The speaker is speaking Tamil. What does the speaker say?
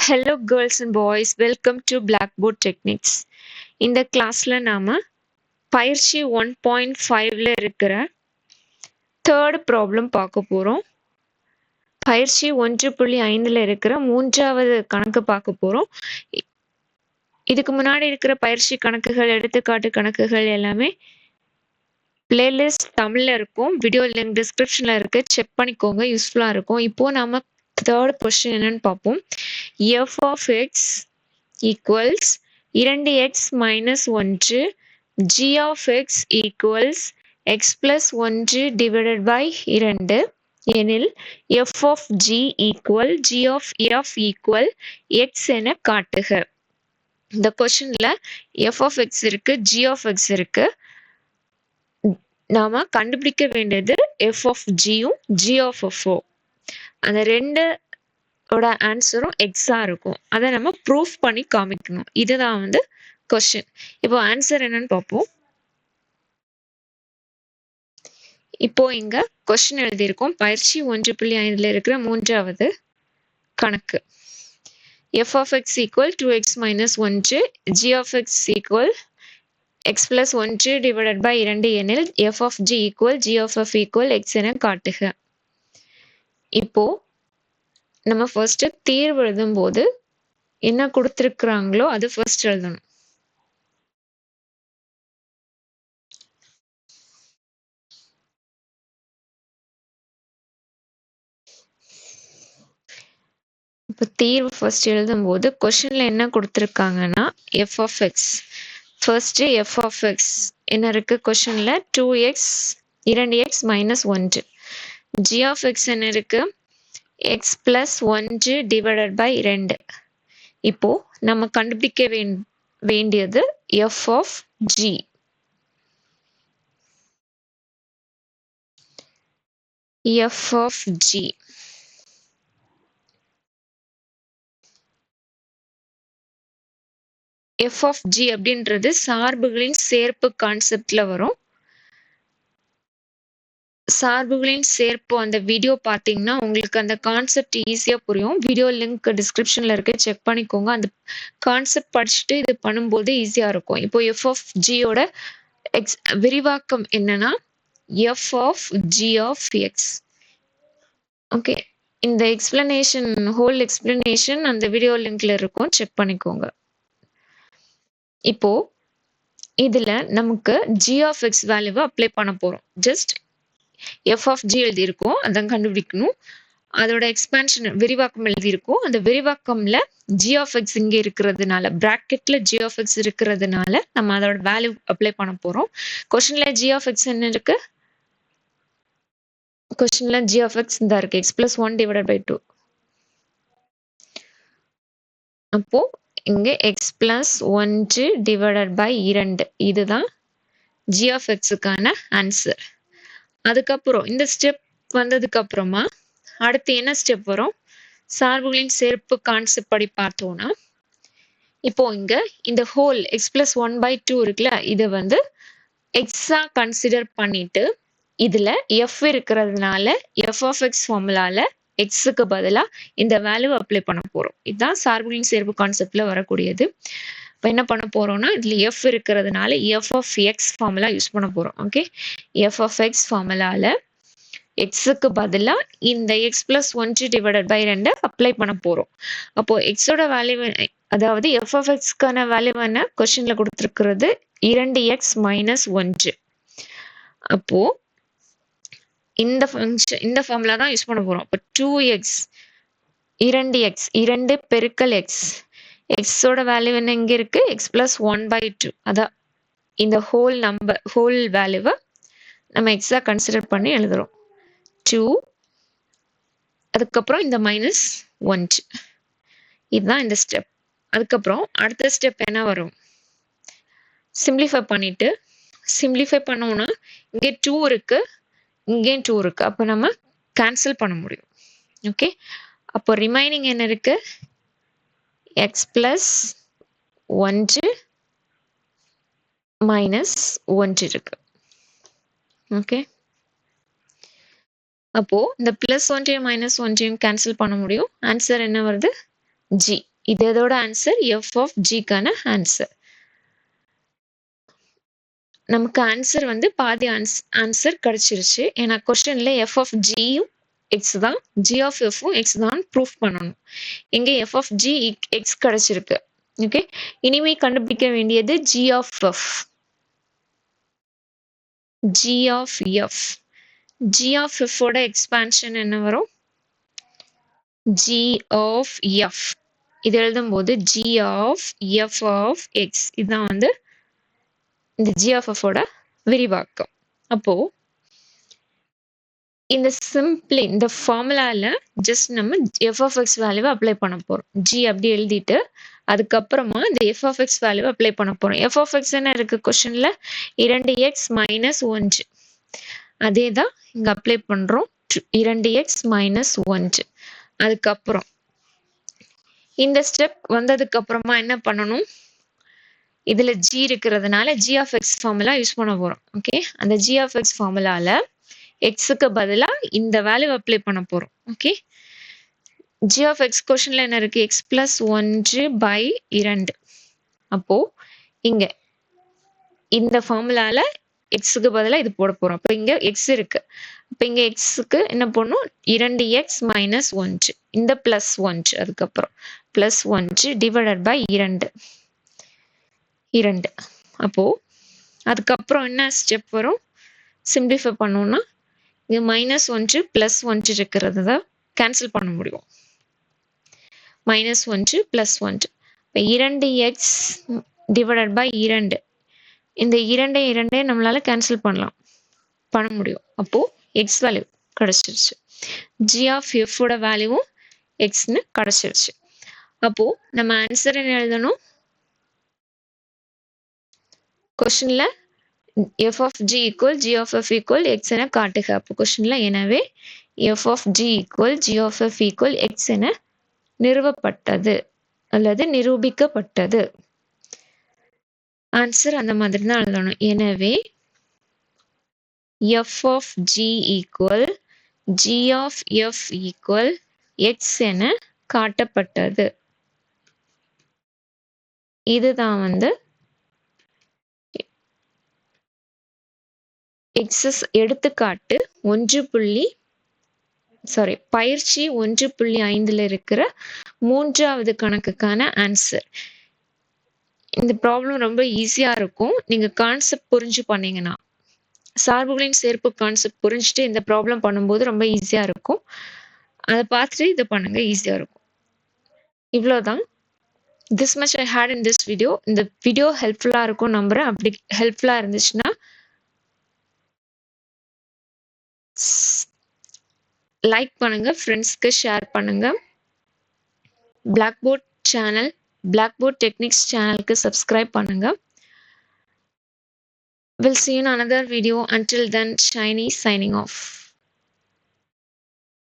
Hello girls and boys, welcome to Blackboard Techniques. இந்த கிளாஸ்ல நாம பயிற்சி 1.5ல இருக்கிற தேர்ட் ப்ராப்ளம் பார்க்க போறோம். பயிற்சி 1.5ல இருக்கிற மூன்றாவது கணக்கு பார்க்க போறோம். இதுக்கு முன்னாடி இருக்கிற பயிற்சி கணக்குகள், எடுத்துக்காட்டு கணக்குகள் எல்லாமே பிளேலிஸ்ட் தமிழ்ல இருக்கும். வீடியோ லிங்க் டிஸ்கிரிப்ஷன்ல இருக்கு, செக் பண்ணிக்கோங்க, யூஸ்ஃபுல்லா இருக்கும். இப்போ நாம தேர்ட் கொஸ்டின் என்னன்னு பார்ப்போம். f of x equals 2x minus 1 g of x equals x plus 1 divided by 2 எனில் f of g equal g of f equal x என காட்டுக. இந்த கொஸ்டின்ல f of x இருக்கு, g of x இருக்கு. நாம கண்டுபிடிக்க வேண்டியது f of gயும் g of f-ம். அந்த ரெண்டு ஓட ஆன்சரும் எக்ஸா இருக்கும். அதை நம்ம ப்ரூஃப் பண்ணி காமிக்கணும். இதுதான் வந்து கொஸ்டின். இப்போ ஆன்சர் என்னன்னு பார்ப்போம். இப்போ இங்க கொஸ்டின் எழுதியிருக்கோம். பயிற்சி 1.5ல இருக்கிற மூன்றாவது கணக்கு. f of x equal 2x minus 1 g of x equal x plus 1 divided by 2 எனில் f of g equal g of f equal x என காட்டுக. இப்போ நம்ம ஃபர்ஸ்ட் தீர்வு எழுதும் போது என்ன கொடுத்திருக்கிறாங்களோ அது ஃபர்ஸ்ட் எழுதணும். இப்போ தீர்வு ஃபர்ஸ்ட் எழுதும் போது கொஸ்டின்ல என்ன கொடுத்திருக்காங்கன்னா f of x. First f of x என்ன இருக்கு கொஸ்டின்ல 2x 2x minus 1. g of x என்ன இருக்கு x plus 1 divided by 2. இப்போ நம்ம கண்டுபிடிக்க வேண்டியது f of g. f of g f of g அப்படின்றது சார்புகளின் சேர்ப்பு கான்செப்ட்ல வரும். சார்புகளின் சேர்ப்பு அந்த வீடியோ பார்த்தீங்கன்னா உங்களுக்கு அந்த கான்செப்ட் ஈஸியா புரியும். வீடியோ லிங்க் டிஸ்கிரிப்ஷன்ல இருக்கு, செக் பண்ணிக்கோங்க. அந்த கான்செப்ட் படிச்சுட்டு இது பண்ணும்போது ஈஸியா இருக்கும். இப்போ f of g யோட விரிவாக்கம் என்னன்னா f of g of x. Okay, இந்த எக்ஸ்பிளனேஷன் ஹோல் எக்ஸ்பிளனேஷன் அந்த வீடியோ லிங்க்ல இருக்கும், செக் பண்ணிக்கோங்க. இப்போ இதுல நமக்கு g of x வேல்யூவை அப்ளை பண்ண போறோம். ஜஸ்ட் f of g எழுதியிருக்கோம், அதான் கண்டுபிடிக்கணும். அதோட எக்ஸ்பான்ஷன் விரிவாக்கம் எழுதியிருக்கோம். அந்த விரிவாக்கம்ல g of x இங்க இருக்கிறதுனால பிராக்கெட்ல g of x இருக்கிறதுனால நம்ம அதோட வேல்யூ அப்ளை பண்ண போறோம். கொஸ்டின்ல g of x என்ன இருக்கு? கொஸ்டின்ல g of x இந்த இருக்கு x plus 1 divided by 2. அப்போ இங்க x plus 1 divided by 2 இதுதான் g of x-க்கான ஆன்சர். அதுக்கப்புறம் இந்த ஸ்டெப் வந்ததுக்கு அப்புறமா அடுத்து என்ன ஸ்டெப் வரும்? சார்புகளின் சேர்ப்பு கான்செப்ட் படி பார்த்தோம்னா இப்போ இங்க இந்த ஹோல் x plus 1 by 2 இருக்குல்ல, இதை வந்து எக்ஸா கன்சிடர் பண்ணிட்டு இதுல f இருக்கிறதுனால f of x ஃபார்முலால x-க்கு பதிலா இந்த வேல்யூ அப்ளை பண்ண போறோம். இதுதான் சார்புகளின் சேர்ப்பு கான்செப்ட்ல வரக்கூடியது. இப்போ என்ன பண்ண போறோம்னா இதுல f இருக்கிறதுனால f of x formula use பண்ண போறோம். ஓகே, f of x ஃபார்முலால x-க்கு பதிலா இந்த x plus 1 divided by 2 apply பண்ண போறோம். அப்போ x-ஓட வேல்யூ, அதாவது f of x-க்கான வேல்யூ என்ன கொஸ்டின்ல கொடுத்திருக்கிறது 2x minus 1. அப்போ இந்த ஃபங்க்ஷன் இந்த ஃபார்முலா தான் யூஸ் பண்ண போறோம். அப்போ 2x 2 பெருக்கல் x, x-ஓட வேல்யூ என்ன இங்க இருக்கு x plus 1 by 2. அதான் இந்த ஹோல் நம்பர் ஹோல் வேல்யூவை நம்ம எக்ஸா கன்சிடர் பண்ணி எழுதுறோம். 2 அதுக்கப்புறம் இந்த மைனஸ் 1. இதுதான் இந்த ஸ்டெப். அதுக்கப்புறம் அடுத்த ஸ்டெப் என்ன வரும்? சிம்பிளிஃபை பண்ணிட்டு சிம்பிளிஃபை பண்ணோம்னா இங்கே 2 இருக்கு, இங்கேயும் 2 இருக்கு. அப்போ நம்ம கேன்சல் பண்ண முடியும். ஓகே, அப்போ ரிமைனிங் என்ன இருக்கு x plus 1 மைனஸ் 1 இருக்கு. ஓகே, அப்போ இந்த பிளஸ் 1 மைனஸ் 1 கேன்சல் பண்ண முடியும். ஆன்சர் என்ன வருது? g. இதோட ஆன்சர் f of gக்கான ஆன்சர். நமக்கு ஆன்சர் வந்து பாதி ஆன்சர் கிடைச்சிருச்சு. ஏன்னா கொஸ்டின்ல f of gயும் x தான், g of fவும் x தான் ப்ரூஃப் பண்ணணும். இங்க f of g x கிடைச்சிருக்கு. ஓகே, இனிமே கண்டுபிடிக்க வேண்டியது g of f. g of f. g of f ஓட எக்ஸ்பான்ஷன் என்ன வரும்? g of f. இது எழுதும்போது g of f of x. இதுதான் வந்து இந்த g of f ஓட விரிவாக்கம். அப்போ இந்த ஃபார்முலால ஜஸ்ட் நம்ம f of x வேல்யூவை அப்ளை பண்ண போறோம். g அப்படி எழுதிட்டு அதுக்கப்புறமா இந்த f of x வேல்யூவை அப்ளை பண்ண போறோம். f of x என்ன இருக்கு கொஸ்டின்ல? 2x minus 1. அதே தான் இங்க அப்ளை பண்றோம். 2x minus 1. அதுக்கப்புறம் இந்த ஸ்டெப் வந்ததுக்கு அப்புறமா என்ன பண்ணணும்? இதுல g இருக்கிறதுனால g of x formula use பண்ண போறோம். ஓகே, அந்த g of x ஃபார்முலால xக்கு பதிலா இந்த வேல்யூ அப்ளை பண்ண போறோம். ஓகே, g of x கொஸ்டின்ல என்ன இருக்கு? x plus 1/2. அப்போ இங்க இந்த ஃபார்முலால xக்கு பதிலா இது போட போறோம். அப்ப இங்க x இருக்கு. அப்ப இங்க xக்கு என்ன பண்ணணும்? 2x minus 1. இந்த plus 1 அதுக்கப்புறம் plus 1 divided by 2. அப்போ அதுக்கப்புறம் என்ன ஸ்டெப் வரும்? சிம்பிளிஃபை பண்ணோம்னா இங்க -1 +1 இருக்கிறது தான் கேன்சல் பண்ண முடியும். -1 +1. 2x divided by 2. இந்த 2 நம்மளால கேன்சல் பண்ண முடியும். அப்போ x வேல்யூ கிடைச்சிருச்சு. g of f ஓட வேல்யூவும் xன்னு கிடைச்சிருச்சு. அப்போ நம்ம ஆன்சர் என்ன எழுதணும்? கொஸ்டின்ல f of g equal g of f equal x என காட்டுக. அப்போ கொஸ்டின்ல எனவே f of g equal g of f equal x என நிறுவப்பட்டது அல்லது நிரூபிக்கப்பட்டது. ஆன்சர் அந்த மாதிரி தான் எழுதணும். எனவே f of g equal g of f equal x என காட்டப்பட்டது. இதுதான் வந்து எடுத்துக்காட்டு பயிற்சி 1.5ல இருக்கிற 3வது கணக்குக்கான ஆன்சர். இந்த ப்ராப்ளம் ரொம்ப ஈஸியா இருக்கும். நீங்க கான்செப்ட் புரிஞ்சு பண்ணீங்கன்னா, சார்புகளின் சேர்ப்பு கான்செப்ட் புரிஞ்சுட்டு இந்த ப்ராப்ளம் பண்ணும்போது ரொம்ப ஈஸியா இருக்கும். அதை பார்த்துட்டு இதை பண்ணுங்க, ஈஸியா இருக்கும். இவ்வளவுதான். This much I had in this video. இந்த வீடியோ ஹெல்ப்ஃபுல்லா இருக்கும் நம்புறேன். அப்படி ஹெல்ப்ஃபுல்லா இருந்துச்சுன்னா லைக் பண்ணுங்க, ஃப்ரெண்ட்ஸ்க்கு ஷேர் பண்ணுங்க. Blackboard Techniques சேனலுக்கு சப்ஸ்கிரைப் பண்ணுங்க. We'll see you in another video. Until then, Shiny signing off.